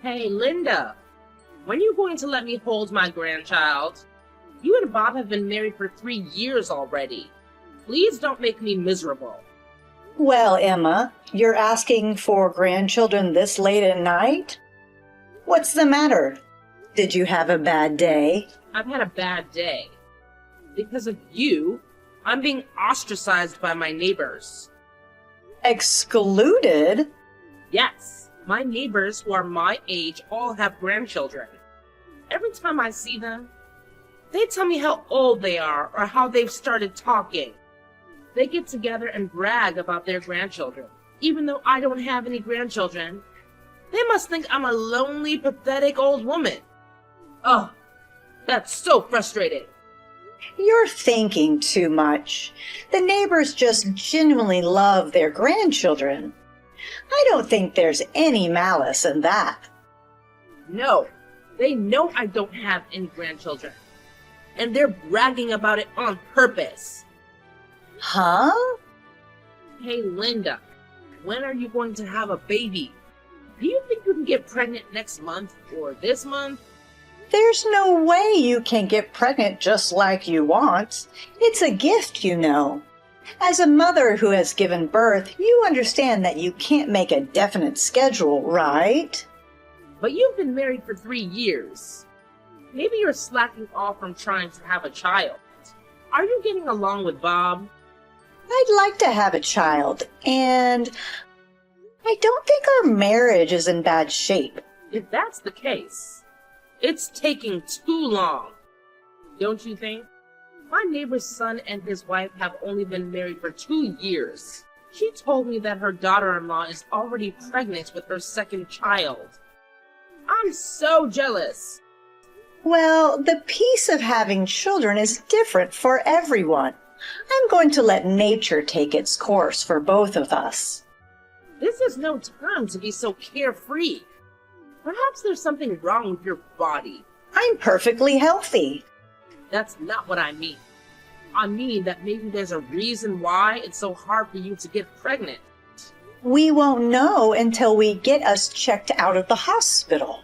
Hey, Linda, when are you going to let me hold my grandchild? You and Bob have been married for 3 years already. Please don't make me miserable. Well, Emma, you're asking for grandchildren this late at night? What's the matter? Did you have a bad day? I've had a bad day. Because of you, I'm being ostracized by my neighbors. Excluded? Yes, my neighbors who are my age all have grandchildren. Every time I see them, they tell me how old they are or how they've started talking. They get together and brag about their grandchildren. Even though I don't have any grandchildren, they must think I'm a lonely, pathetic old woman. Oh, that's so frustrating. You're thinking too much. The neighbors just genuinely love their grandchildren. I don't think there's any malice in that. No, they know I don't have any grandchildren. And they're bragging about it on purpose. Huh? Hey, Linda, when are you going to have a baby? Do you think you can get pregnant next month or this month? There's no way you can get pregnant just like you want. It's a gift, you know. As a mother who has given birth, you understand that you can't make a definite schedule, right? But you've been married for 3 years. Maybe you're slacking off from trying to have a child. Are you getting along with Bob? I'd like to have a child, and I don't think our marriage is in bad shape. If that's the case, it's taking too long. Don't you think? My neighbor's son and his wife have only been married for 2 years. She told me that her daughter-in-law is already pregnant with her second child. I'm so jealous. Well, the peace of having children is different for everyone. I'm going to let nature take its course for both of us. This is no time to be so carefree. Perhaps there's something wrong with your body. I'm perfectly healthy. That's not what I mean. I mean that maybe there's a reason why it's so hard for you to get pregnant. We won't know until we get us checked out of the hospital.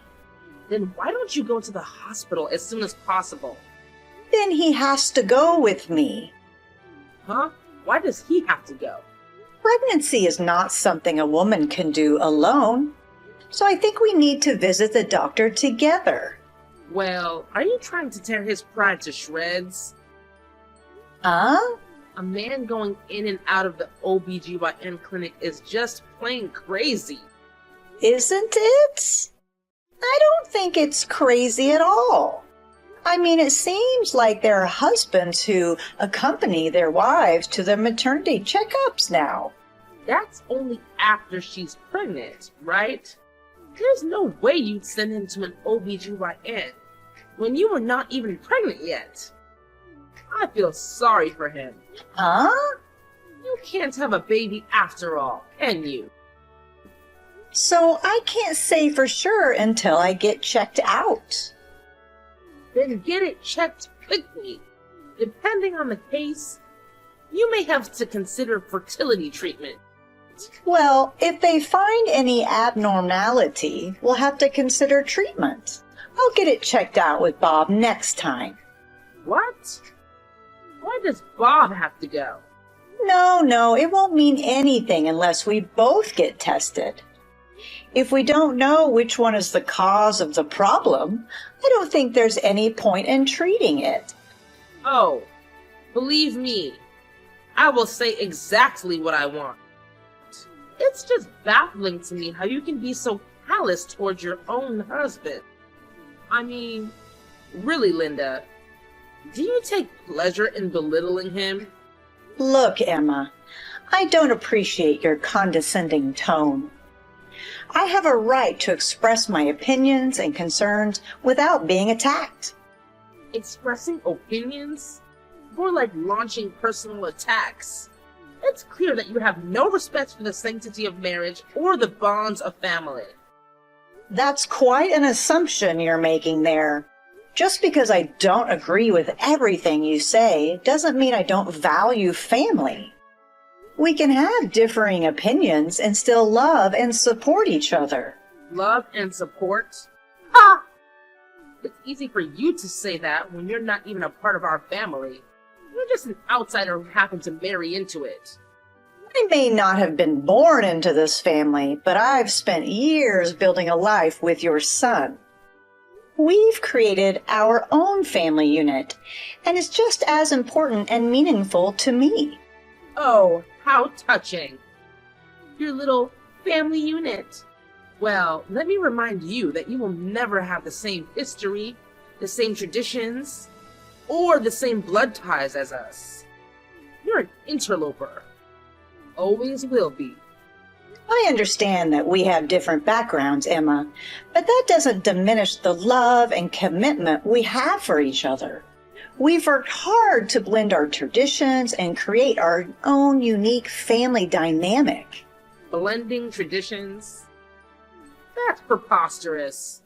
Then why don't you go to the hospital as soon as possible? Then he has to go with me. Huh? Why does he have to go? Pregnancy is not something a woman can do alone. So I think we need to visit the doctor together. Well, are you trying to tear his pride to shreds? Huh? A man going in and out of the OBGYN clinic is just plain crazy. Isn't it? I don't think it's crazy at all. I mean, it seems like there are husbands who accompany their wives to their maternity checkups now. That's only after she's pregnant, right? There's no way you'd send him to an OBGYN when you were not even pregnant yet. I feel sorry for him. Huh? You can't have a baby after all, can you? So I can't say for sure until I get checked out. Then get it checked quickly. Depending on the case, you may have to consider fertility treatment. Well, if they find any abnormality, we'll have to consider treatment. I'll get it checked out with Bob next time. What? Why does Bob have to go? No, it won't mean anything unless we both get tested. If we don't know which one is the cause of the problem, I don't think there's any point in treating it. Oh, believe me, I will say exactly what I want. It's just baffling to me how you can be so callous towards your own husband. I mean, really, Linda, do you take pleasure in belittling him? Look, Emma, I don't appreciate your condescending tone. I have a right to express my opinions and concerns without being attacked. Expressing opinions? More like launching personal attacks. It's clear that you have no respect for the sanctity of marriage or the bonds of family. That's quite an assumption you're making there. Just because I don't agree with everything you say doesn't mean I don't value family. We can have differing opinions and still love and support each other. Love and support? Ha! It's easy for you to say that when you're not even a part of our family. You're just an outsider who happened to marry into it. I may not have been born into this family, but I've spent years building a life with your son. We've created our own family unit, and it's just as important and meaningful to me. Oh, how touching. Your little family unit. Well, let me remind you that you will never have the same history, the same traditions, or the same blood ties as us. You're an interloper. Always will be. I understand that we have different backgrounds, Emma, but that doesn't diminish the love and commitment we have for each other. We've worked hard to blend our traditions and create our own unique family dynamic. Blending traditions? That's preposterous.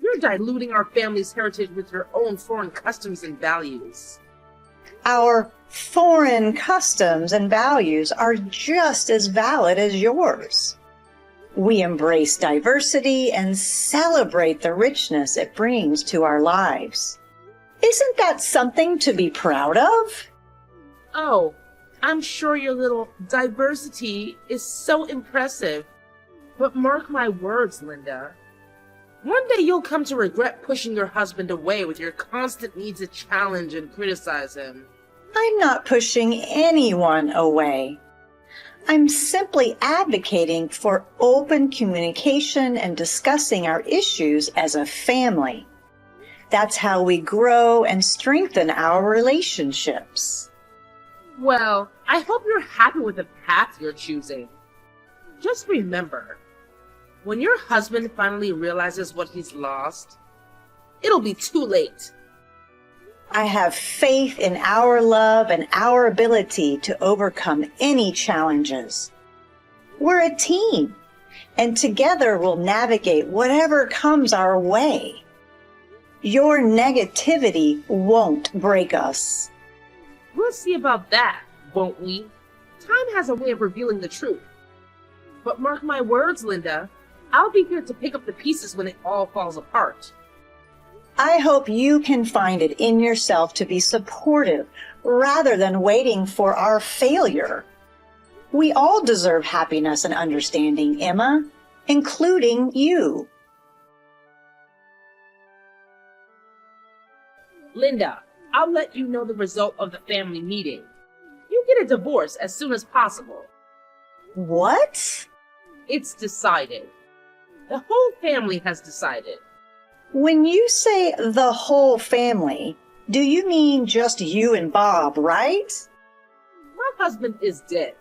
You're diluting our family's heritage with your own foreign customs and values. Our foreign customs and values are just as valid as yours. We embrace diversity and celebrate the richness it brings to our lives. Isn't that something to be proud of? Oh, I'm sure your little diversity is so impressive. But mark my words, Linda. One day you'll come to regret pushing your husband away with your constant need to challenge and criticize him. I'm not pushing anyone away. I'm simply advocating for open communication and discussing our issues as a family. That's how we grow and strengthen our relationships. Well, I hope you're happy with the path you're choosing. Just remember, when your husband finally realizes what he's lost, it'll be too late. I have faith in our love and our ability to overcome any challenges. We're a team, and together we'll navigate whatever comes our way. Your negativity won't break us. We'll see about that, won't we? Time has a way of revealing the truth. But mark my words, Linda, I'll be here to pick up the pieces when it all falls apart. I hope you can find it in yourself to be supportive rather than waiting for our failure. We all deserve happiness and understanding, Emma, including you. Linda, I'll let you know the result of the family meeting. You get a divorce as soon as possible. What? It's decided. The whole family has decided. When you say the whole family, do you mean just you and Bob, right? My husband is dead.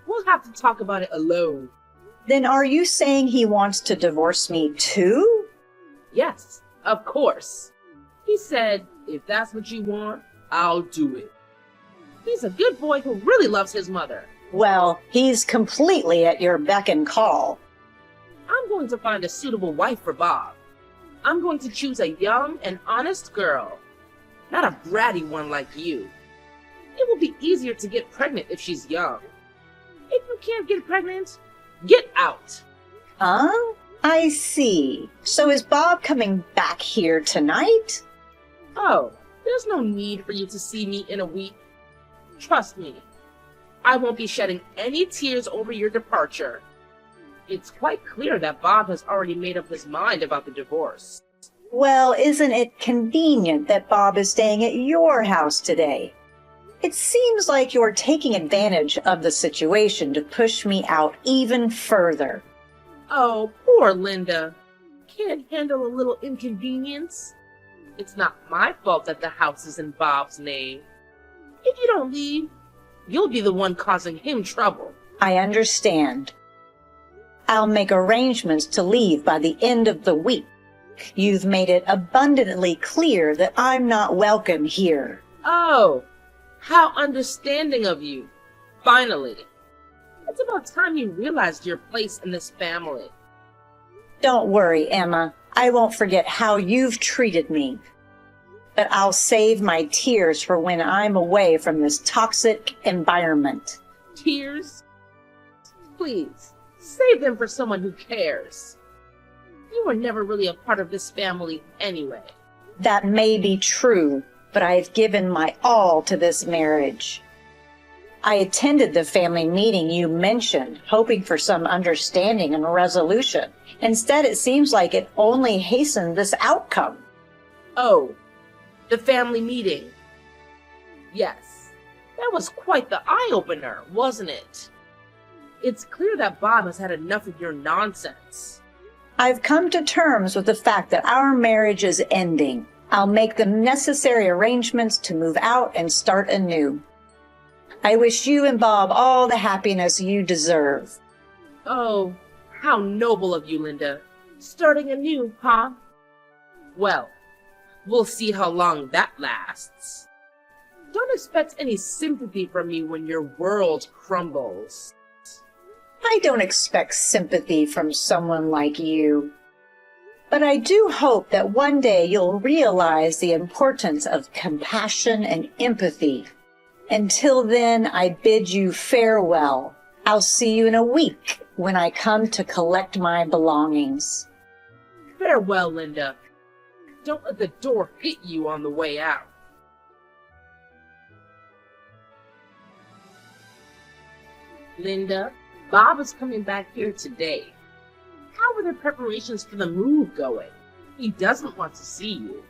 We'll have to talk about it alone. Then are you saying he wants to divorce me too? Yes, of course. He said, if that's what you want, I'll do it. He's a good boy who really loves his mother. Well, he's completely at your beck and call. I'm going to find a suitable wife for Bob. I'm going to choose a young and honest girl, not a bratty one like you. It will be easier to get pregnant if she's young. If you can't get pregnant, get out. Huh? I see. So is Bob coming back here tonight? Oh, there's no need for you to see me in a week. Trust me, I won't be shedding any tears over your departure. It's quite clear that Bob has already made up his mind about the divorce. Well, isn't it convenient that Bob is staying at your house today? It seems like you're taking advantage of the situation to push me out even further. Oh, poor Linda. Can't handle a little inconvenience. It's not my fault that the house is in Bob's name. If you don't leave, you'll be the one causing him trouble. I understand. I'll make arrangements to leave by the end of the week. You've made it abundantly clear that I'm not welcome here. Oh, how understanding of you. Finally. It's about time you realized your place in this family. Don't worry, Emma. I won't forget how you've treated me. But I'll save my tears for when I'm away from this toxic environment. Tears? Please, save them for someone who cares. You were never really a part of this family anyway. That may be true, but I have given my all to this marriage. I attended the family meeting you mentioned, hoping for some understanding and resolution. Instead, it seems like it only hastened this outcome. Oh, the family meeting. Yes, that was quite the eye-opener, wasn't it? It's clear that Bob has had enough of your nonsense. I've come to terms with the fact that our marriage is ending. I'll make the necessary arrangements to move out and start anew. I wish you and Bob all the happiness you deserve. Oh, how noble of you, Linda. Starting anew, huh? Well, we'll see how long that lasts. Don't expect any sympathy from me when your world crumbles. I don't expect sympathy from someone like you. But I do hope that one day you'll realize the importance of compassion and empathy. Until then, I bid you farewell. I'll see you in a week when I come to collect my belongings. Farewell, Linda. Don't let the door hit you on the way out. Linda, Bob is coming back here today. How are the preparations for the move going? He doesn't want to see you.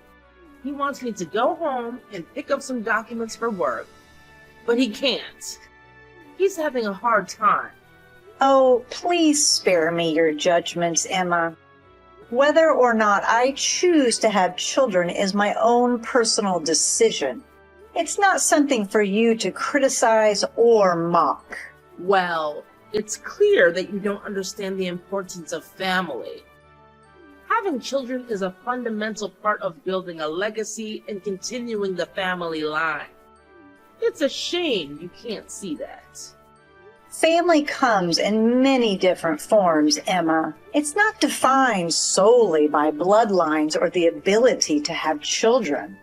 He wants me to go home and pick up some documents for work, but he can't. He's having a hard time. Oh, please spare me your judgments, Emma. Whether or not I choose to have children is my own personal decision. It's not something for you to criticize or mock. Well, it's clear that you don't understand the importance of family. Having children is a fundamental part of building a legacy and continuing the family line. It's a shame you can't see that. Family comes in many different forms, Emma. It's not defined solely by bloodlines or the ability to have children.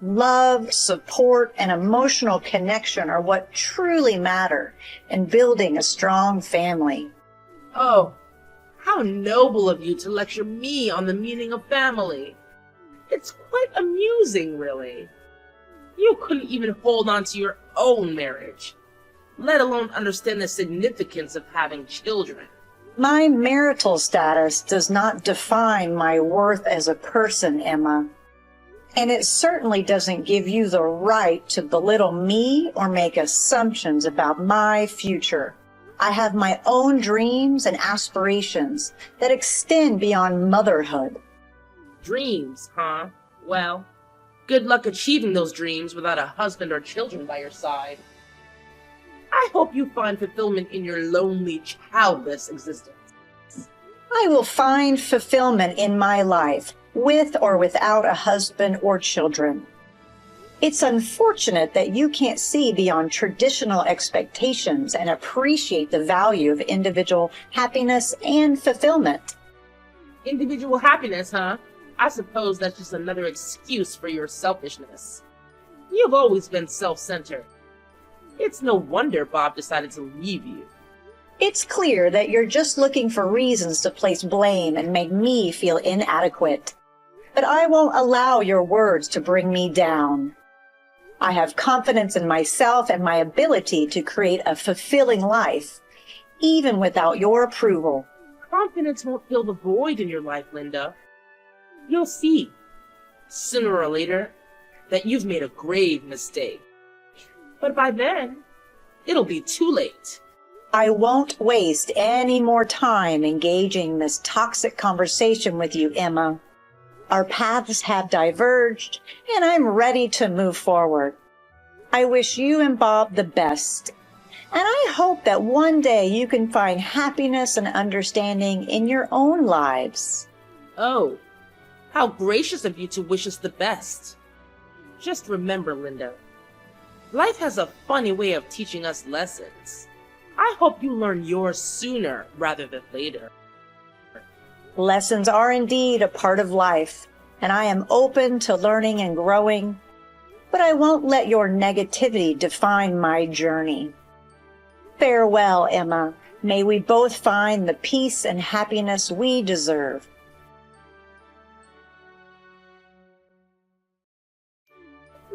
Love, support, and emotional connection are what truly matter in building a strong family. Oh, how noble of you to lecture me on the meaning of family. It's quite amusing, really. You couldn't even hold on to your own marriage, let alone understand the significance of having children. My marital status does not define my worth as a person, Emma. And it certainly doesn't give you the right to belittle me or make assumptions about my future. I have my own dreams and aspirations that extend beyond motherhood. Dreams, huh? Well, good luck achieving those dreams without a husband or children by your side. I hope you find fulfillment in your lonely, childless existence. I will find fulfillment in my life, with or without a husband or children. It's unfortunate that you can't see beyond traditional expectations and appreciate the value of individual happiness and fulfillment. Individual happiness, huh? I suppose that's just another excuse for your selfishness. You've always been self-centered. It's no wonder Bob decided to leave you. It's clear that you're just looking for reasons to place blame and make me feel inadequate. But I won't allow your words to bring me down. I have confidence in myself and my ability to create a fulfilling life, even without your approval. Confidence won't fill the void in your life, Linda. You'll see, sooner or later, that you've made a grave mistake. But by then, it'll be too late. I won't waste any more time engaging this toxic conversation with you, Emma. Our paths have diverged, and I'm ready to move forward. I wish you and Bob the best, and I hope that one day you can find happiness and understanding in your own lives. Oh, how gracious of you to wish us the best. Just remember, Linda, life has a funny way of teaching us lessons. I hope you learn yours sooner rather than later. Lessons are indeed a part of life, and I am open to learning and growing, but I won't let your negativity define my journey. Farewell, Emma. May we both find the peace and happiness we deserve.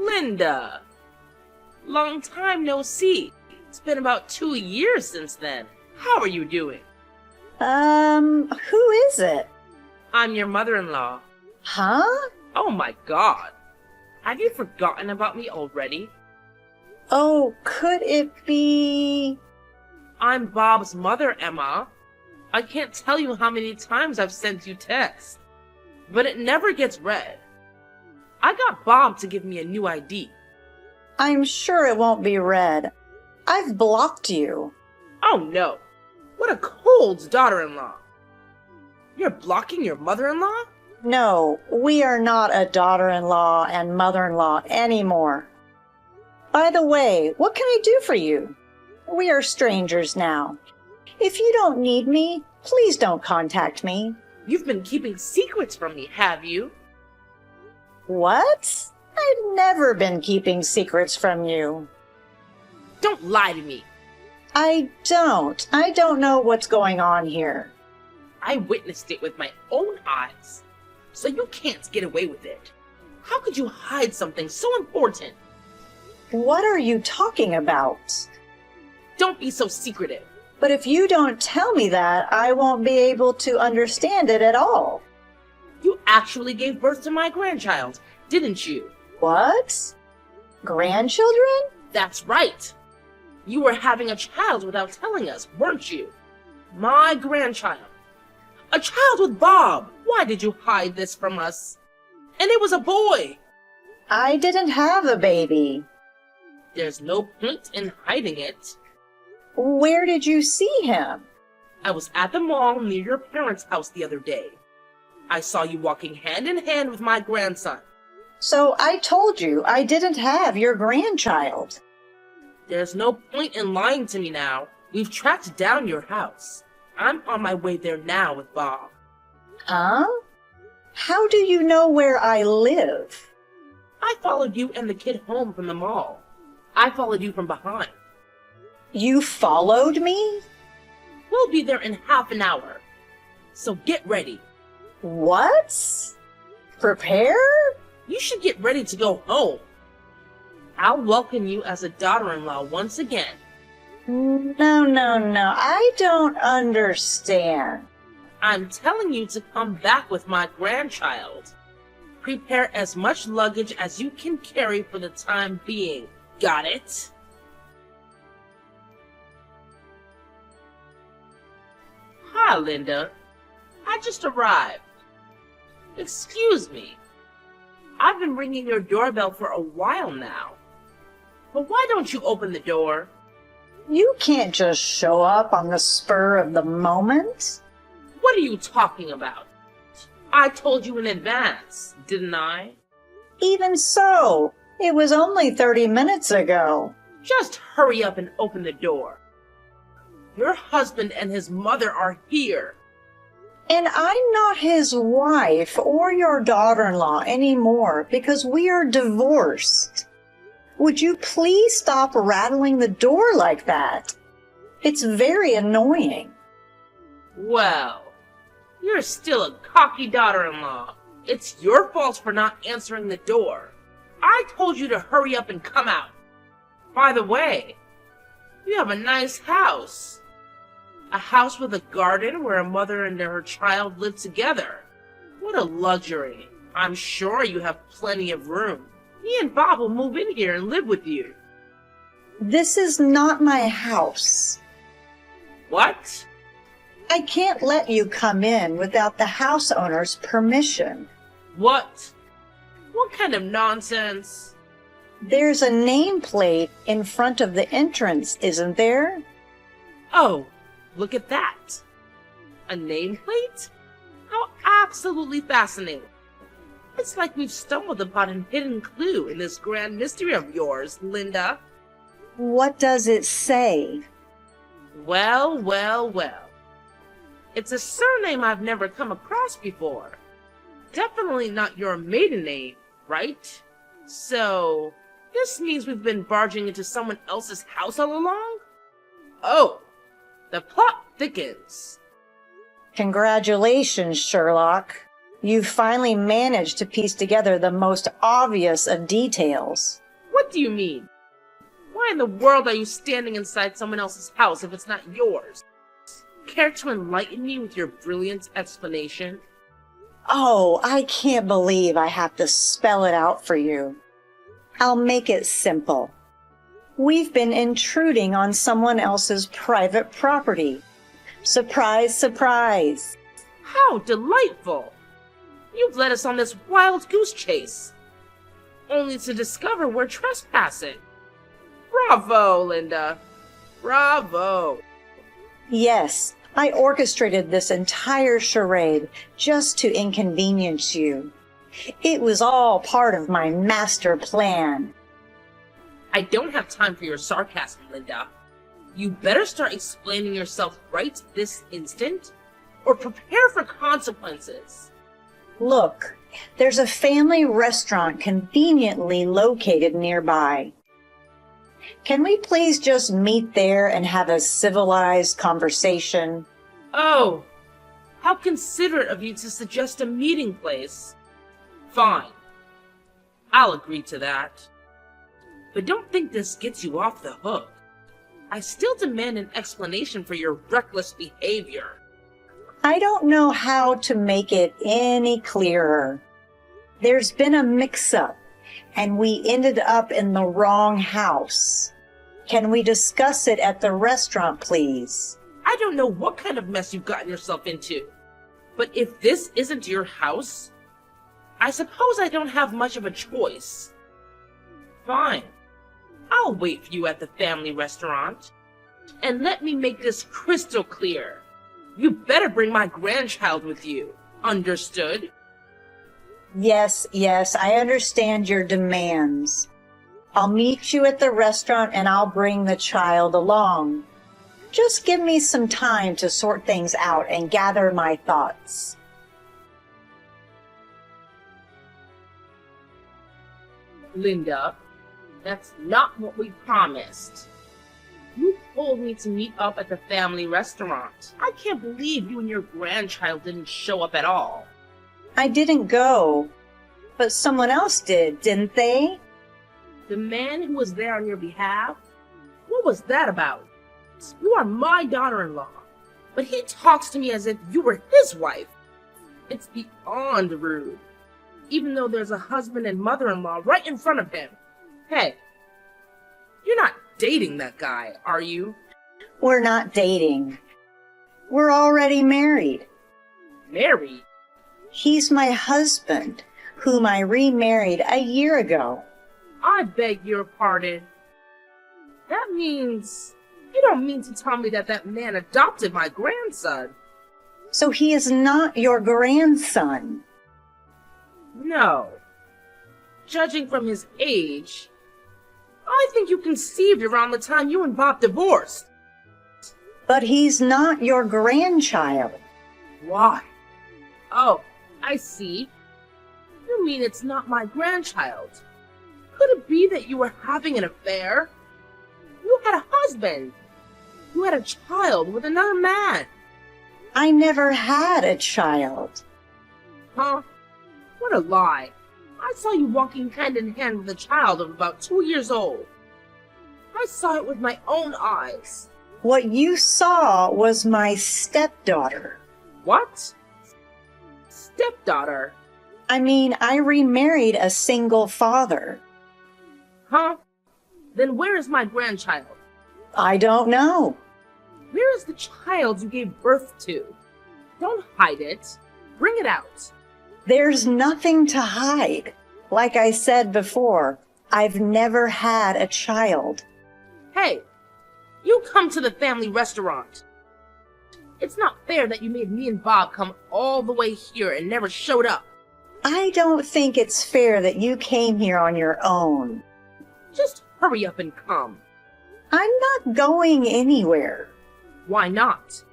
Linda! Long time no see. It's been about 2 years since then. How are you doing? Who is it? I'm your mother-in-law. Huh? Oh my god. Have you forgotten about me already? Oh, could it be... I'm Bob's mother, Emma. I can't tell you how many times I've sent you texts, but it never gets read. I got Bob to give me a new ID. I'm sure it won't be read. I've blocked you. Oh no. What a cold daughter-in-law. You're blocking your mother-in-law? No, we are not a daughter-in-law and mother-in-law anymore. By the way, what can I do for you? We are strangers now. If you don't need me, please don't contact me. You've been keeping secrets from me, have you? What? I've never been keeping secrets from you. Don't lie to me. I don't know what's going on here. I witnessed it with my own eyes, so you can't get away with it. How could you hide something so important? What are you talking about? Don't be so secretive. But if you don't tell me that, I won't be able to understand it at all. You actually gave birth to my grandchild, didn't you? What? Grandchildren? That's right. You were having a child without telling us, weren't you? My grandchild. A child with Bob. Why did you hide this from us? And it was a boy. I didn't have a baby. There's no point in hiding it. Where did you see him? I was at the mall near your parents' house the other day. I saw you walking hand in hand with my grandson. So I told you I didn't have your grandchild. There's no point in lying to me now. We've tracked down your house. I'm on my way there now with Bob. Huh? How do you know where I live? I followed you and the kid home from the mall. I followed you from behind. You followed me? We'll be there in half an hour. So get ready. What? Prepare? You should get ready to go home. I'll welcome you as a daughter-in-law once again. No. I don't understand. I'm telling you to come back with my grandchild. Prepare as much luggage as you can carry for the time being. Got it? Hi, Linda. I just arrived. Excuse me. I've been ringing your doorbell for a while now. But why don't you open the door? You can't just show up on the spur of the moment. What are you talking about? I told you in advance, didn't I? Even so, it was only 30 minutes ago. Just hurry up and open the door. Your husband and his mother are here. And I'm not his wife or your daughter-in-law anymore because we are divorced. Would you please stop rattling the door like that? It's very annoying. Well, you're still a cocky daughter-in-law. It's your fault for not answering the door. I told you to hurry up and come out. By the way, you have a nice house. A house with a garden where a mother and her child live together. What a luxury. I'm sure you have plenty of room. Me and Bob will move in here and live with you. This is not my house. What? I can't let you come in without the house owner's permission. What? What kind of nonsense? There's a nameplate in front of the entrance, isn't there? Oh, look at that. A nameplate? How absolutely fascinating. It's like we've stumbled upon a hidden clue in this grand mystery of yours, Linda. What does it say? Well. It's a surname I've never come across before. Definitely not your maiden name, right? So, this means we've been barging into someone else's house all along? Oh, the plot thickens. Congratulations, Sherlock. You finally managed to piece together the most obvious of details. What do you mean? Why in the world are you standing inside someone else's house if it's not yours? Care to enlighten me with your brilliant explanation? Oh, I can't believe I have to spell it out for you. I'll make it simple. We've been intruding on someone else's private property. Surprise, surprise. How delightful! You've led us on this wild goose chase, only to discover we're trespassing. Bravo, Linda. Bravo. Yes, I orchestrated this entire charade just to inconvenience you. It was all part of my master plan. I don't have time for your sarcasm, Linda. You better start explaining yourself right this instant, or prepare for consequences. Look, there's a family restaurant conveniently located nearby. Can we please just meet there and have a civilized conversation? Oh, how considerate of you to suggest a meeting place. Fine. I'll agree to that. But don't think this gets you off the hook. I still demand an explanation for your reckless behavior. I don't know how to make it any clearer. There's been a mix-up, and we ended up in the wrong house. Can we discuss it at the restaurant, please? I don't know what kind of mess you've gotten yourself into, but if this isn't your house, I suppose I don't have much of a choice. Fine. I'll wait for you at the family restaurant. And let me make this crystal clear. You better bring my grandchild with you. Understood? Yes, I understand your demands. I'll meet you at the restaurant and I'll bring the child along. Just give me some time to sort things out and gather my thoughts. Linda, that's not what we promised. You told me to meet up at the family restaurant. I can't believe you and your grandchild didn't show up at all. I didn't go, but someone else did, didn't they? The man who was there on your behalf? What was that about? You are my daughter-in-law, but he talks to me as if you were his wife. It's beyond rude, even though there's a husband and mother-in-law right in front of him. Hey, you're not dating that guy, are you? We're not dating. We're already married. Married? He's my husband, whom I remarried a year ago. I beg your pardon. That means you don't mean to tell me that that man adopted my grandson. So he is not your grandson. No. Judging from his age, I think you conceived around the time you and Bob divorced. But he's not your grandchild. Why? Oh, I see. You mean it's not my grandchild? Could it be that you were having an affair? You had a husband. You had a child with another man. I never had a child. Huh? What a lie. I saw you walking hand in hand with a child of about 2 years old. I saw it with my own eyes. What you saw was my stepdaughter. What? Stepdaughter? I mean, I remarried a single father. Huh? Then where is my grandchild? I don't know. Where is the child you gave birth to? Don't hide it. Bring it out. There's nothing to hide. Like I said before, I've never had a child. Hey, you come to the family restaurant. It's not fair that you made me and Bob come all the way here and never showed up. I don't think it's fair that you came here on your own. Just hurry up and come. I'm not going anywhere. Why not?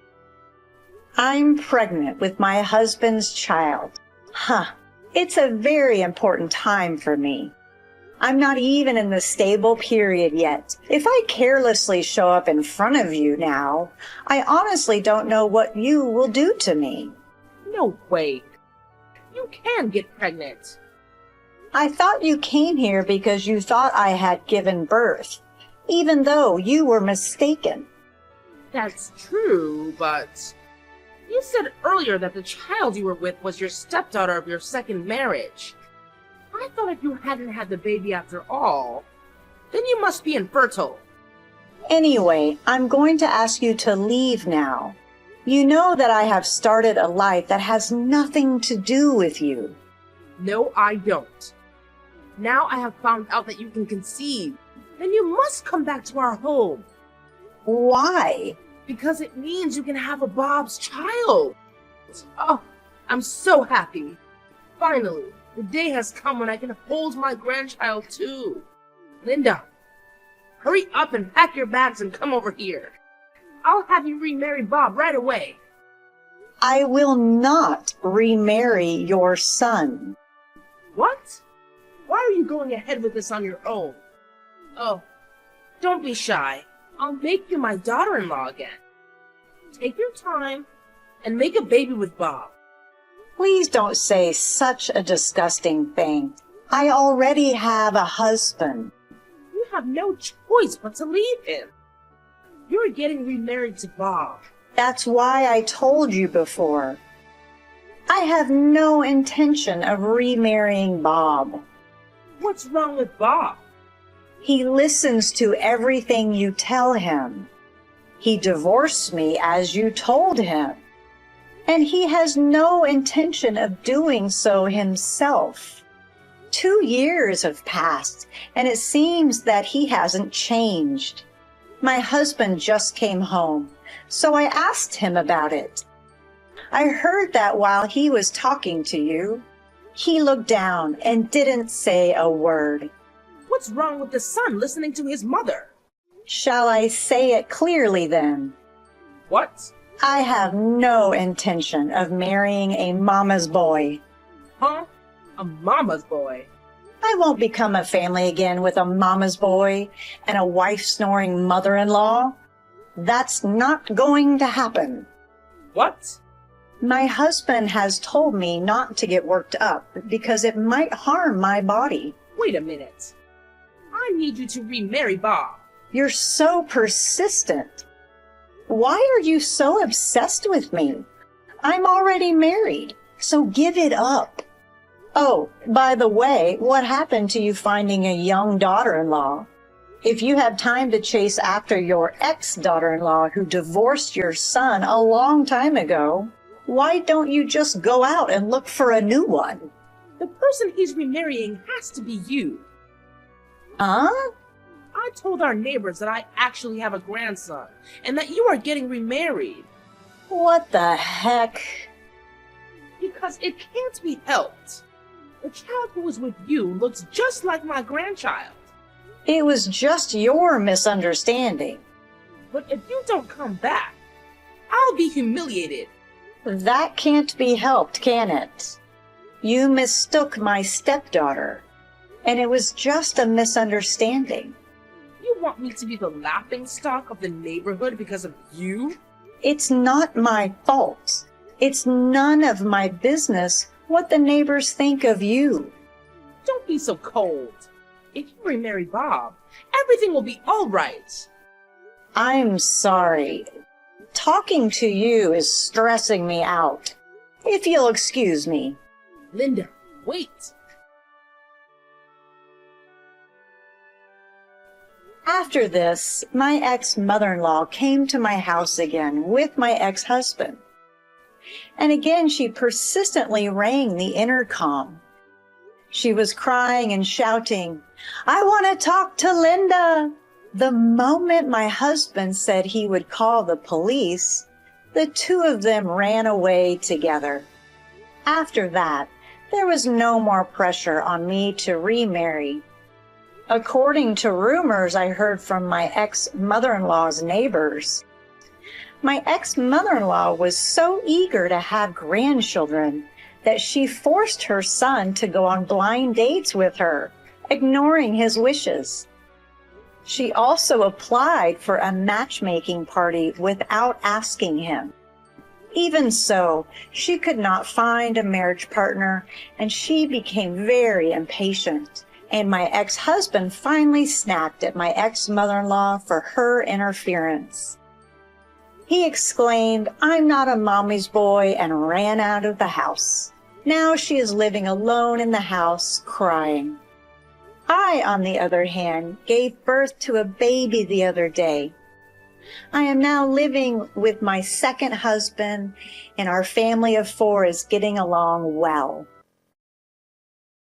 I'm pregnant with my husband's child. It's a very important time for me. I'm not even in the stable period yet. If I carelessly show up in front of you now, I honestly don't know what you will do to me. No way. You can get pregnant. I thought you came here because you thought I had given birth, even though you were mistaken. That's true, but you said earlier that the child you were with was your stepdaughter of your second marriage. I thought if you hadn't had the baby after all, then you must be infertile. Anyway, I'm going to ask you to leave now. You know that I have started a life that has nothing to do with you. No, I don't. Now I have found out that you can conceive. Then you must come back to our home. Why? Because it means you can have a Bob's child. Oh, I'm so happy. Finally, the day has come when I can hold my grandchild too. Linda, hurry up and pack your bags and come over here. I'll have you remarry Bob right away. I will not remarry your son. What? Why are you going ahead with this on your own? Oh, don't be shy. I'll make you my daughter-in-law again. Take your time and make a baby with Bob. Please don't say such a disgusting thing. I already have a husband. You have no choice but to leave him. You're getting remarried to Bob. That's why I told you before. I have no intention of remarrying Bob. What's wrong with Bob? He listens to everything you tell him. He divorced me as you told him. And he has no intention of doing so himself. 2 years have passed, and it seems that he hasn't changed. My husband just came home, so I asked him about it. I heard that while he was talking to you, he looked down and didn't say a word. What's wrong with the son listening to his mother? Shall I say it clearly then? What? I have no intention of marrying a mama's boy. Huh? A mama's boy? I won't become a family again with a mama's boy and a wife-snoring mother-in-law. That's not going to happen. What? My husband has told me not to get worked up because it might harm my body. Wait a minute. I need you to remarry Bob. You're so persistent. Why are you so obsessed with me? I'm already married, so give it up. Oh, by the way, what happened to you finding a young daughter-in-law? If you have time to chase after your ex-daughter-in-law who divorced your son a long time ago, why don't you just go out and look for a new one? The person he's remarrying has to be you. Huh? I told our neighbors that I actually have a grandson and that you are getting remarried. What the heck? Because it can't be helped. The child who was with you looks just like my grandchild. It was just your misunderstanding. But if you don't come back, I'll be humiliated. That can't be helped, can it? You mistook my stepdaughter, and it was just a misunderstanding. You want me to be the laughingstock of the neighborhood because of you? It's not my fault. It's none of my business what the neighbors think of you. Don't be so cold. If you remarry Bob, everything will be all right. I'm sorry. Talking to you is stressing me out. If you'll excuse me. Linda, wait. After this, my ex-mother-in-law came to my house again with my ex-husband. And again she persistently rang the intercom. She was crying and shouting, "I want to talk to Linda." The moment my husband said he would call the police, the two of them ran away together. After that, there was no more pressure on me to remarry. According to rumors I heard from my ex-mother-in-law's neighbors, my ex-mother-in-law was so eager to have grandchildren that she forced her son to go on blind dates with her, ignoring his wishes. She also applied for a matchmaking party without asking him. Even so, she could not find a marriage partner, and she became very impatient. And my ex-husband finally snapped at my ex-mother-in-law for her interference. He exclaimed, "I'm not a mommy's boy," and ran out of the house. Now she is living alone in the house, crying. I, on the other hand, gave birth to a baby the other day. I am now living with my second husband, and our family of 4 is getting along well.